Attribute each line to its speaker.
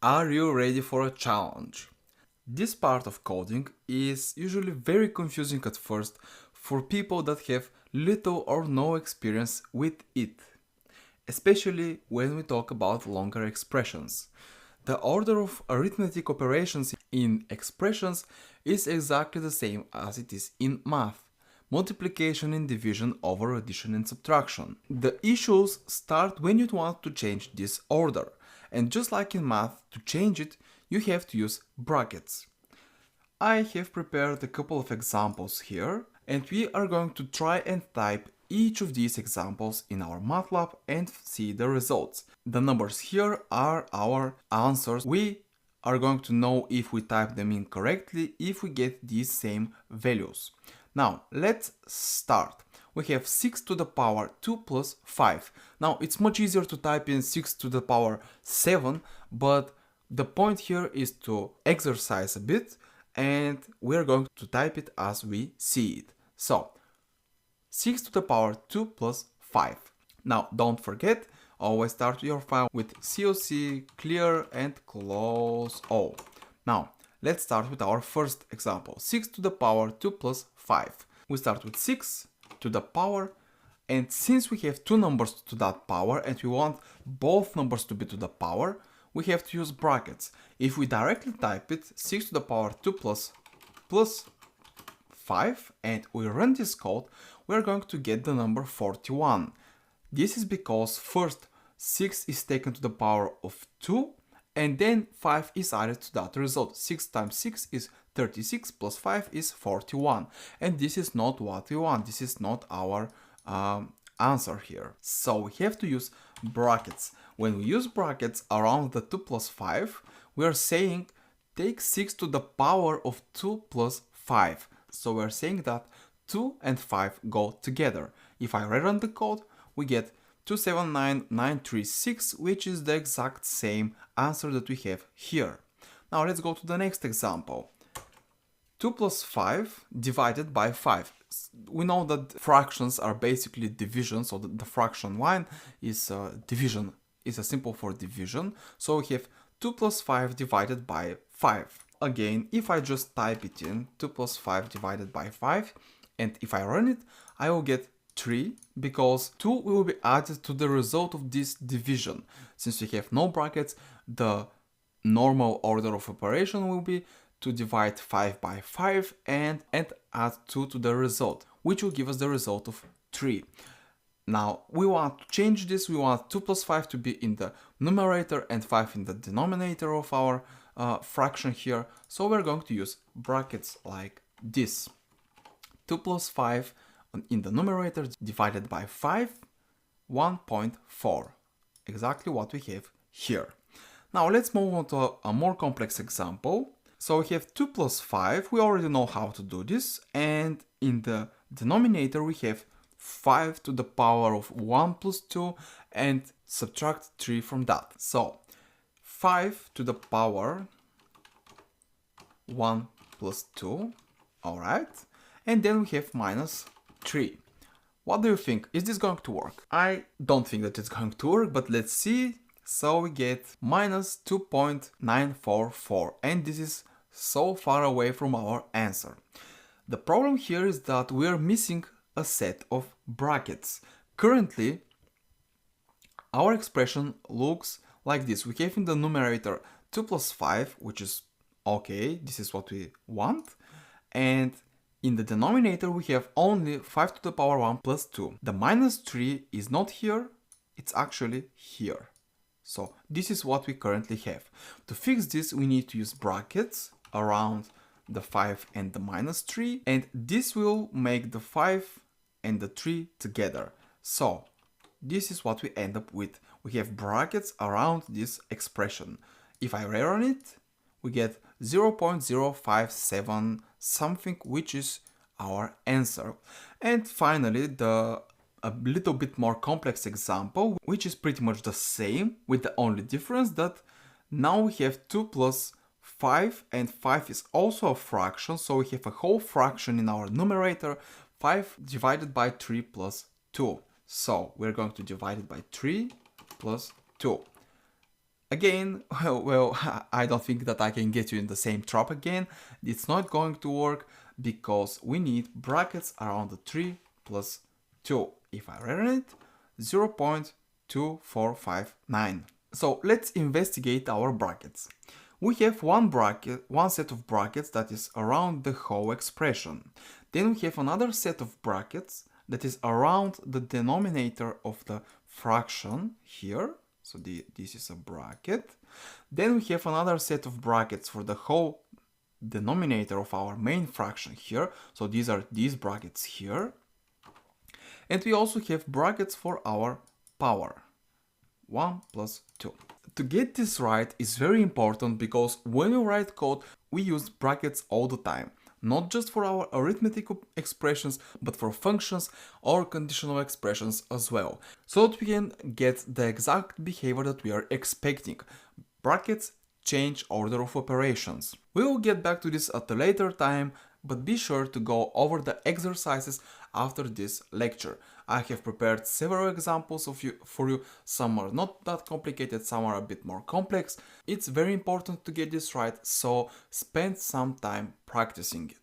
Speaker 1: Are you ready for a challenge? This part of coding is usually very confusing at first for people that have little or no experience with it, especially when we talk about longer expressions. The order of arithmetic operations in expressions is exactly the same as it is in math: multiplication and division over addition and subtraction. The issues start when you want to change this order, and just like in math, to change it, you have to use brackets. I have prepared a couple of examples here, and we are going to try and type each of these examples in our MATLAB and see the results. The numbers here are our answers. We are going to know if we type them in correctly if we get these same values. Now, let's start. We have 6 to the power 2 plus 5. Now, it's much easier to type in 6 to the power 7, but the point here is to exercise a bit, and we're going to type it as we see it. So, 6 to the power 2 plus 5. Now, don't forget, always start your file with COC, clear and close all. Now, let's start with our first example. 6 to the power 2 plus 5. We start with 6 to the power, and since we have two numbers to that power and we want both numbers to be to the power, we have to use brackets. If we directly type it, 6 to the power 2 plus 5, and we run this code, we are going to get the number 41. This is because first 6 is taken to the power of 2, and then 5 is added to that result. 6 times 6 is 36 plus 5 is 41. And this is not what we want. This is not our answer here. So we have to use brackets. When we use brackets around the 2 plus 5, we are saying take 6 to the power of 2 plus 5. So we are saying that 2 and 5 go together. If I rerun the code, we get 279936, which is the exact same answer that we have here. Now let's go to the next example. 2 plus 5 divided by 5. We know that fractions are basically division, so the fraction line is division, is a symbol for division. So we have 2 plus 5 divided by 5. Again, if I just type it in, 2 plus 5 divided by 5, and if I run it, I will get 3, because 2 will be added to the result of this division. Since we have no brackets, the normal order of operation will be to divide 5 by 5 and add 2 to the result, which will give us the result of 3. Now, we want to change this. We want 2 plus 5 to be in the numerator and 5 in the denominator of our fraction here. So we're going to use brackets like this. 2 plus 5 in the numerator divided by 5, 1.4. Exactly what we have here. Now let's move on to a more complex example. So we have 2 plus 5, we already know how to do this, and in the denominator we have 5 to the power of 1 plus 2 and subtract 3 from that. So 5 to the power 1 plus 2, alright, and then we have minus 3. What do you think? Is this going to work? I don't think that it's going to work, but let's see. So we get minus 2.944, and this is so far away from our answer. The problem here is that we are missing a set of brackets. Currently, our expression looks like this. We have in the numerator 2 plus 5, which is okay, this is what we want, and in the denominator we have only 5 to the power 1 plus 2. The minus 3 is not here, it's actually here. So this is what we currently have. To fix this, we need to use brackets around the 5 and the minus 3, and this will make the 5 and the 3 together. So this is what we end up with. We have brackets around this expression. If I rerun it, we get 0.057 something, which is our answer. And finally, a little bit more complex example, which is pretty much the same, with the only difference that now we have 2 plus 5, and 5 is also a fraction, so we have a whole fraction in our numerator, 5 divided by 3 plus 2. So we're going to divide it by 3 plus 2. Again, well, I don't think that I can get you in the same trap again. It's not going to work because we need brackets around the 3 plus 2. If I rerun it, 0.2459. So let's investigate our brackets. We have one set of brackets that is around the whole expression. Then we have another set of brackets that is around the denominator of the fraction here. So this is a bracket. Then we have another set of brackets for the whole denominator of our main fraction here. So these are these brackets here. And we also have brackets for our power. 1 plus 2. To get this right is very important because when we write code, we use brackets all the time. Not just for our arithmetic expressions, but for functions or conditional expressions as well. So that we can get the exact behavior that we are expecting. Brackets change order of operations. We will get back to this at a later time, but be sure to go over the exercises after this lecture. I have prepared several examples for you. Some are not that complicated, some are a bit more complex. It's very important to get this right, so spend some time practicing it.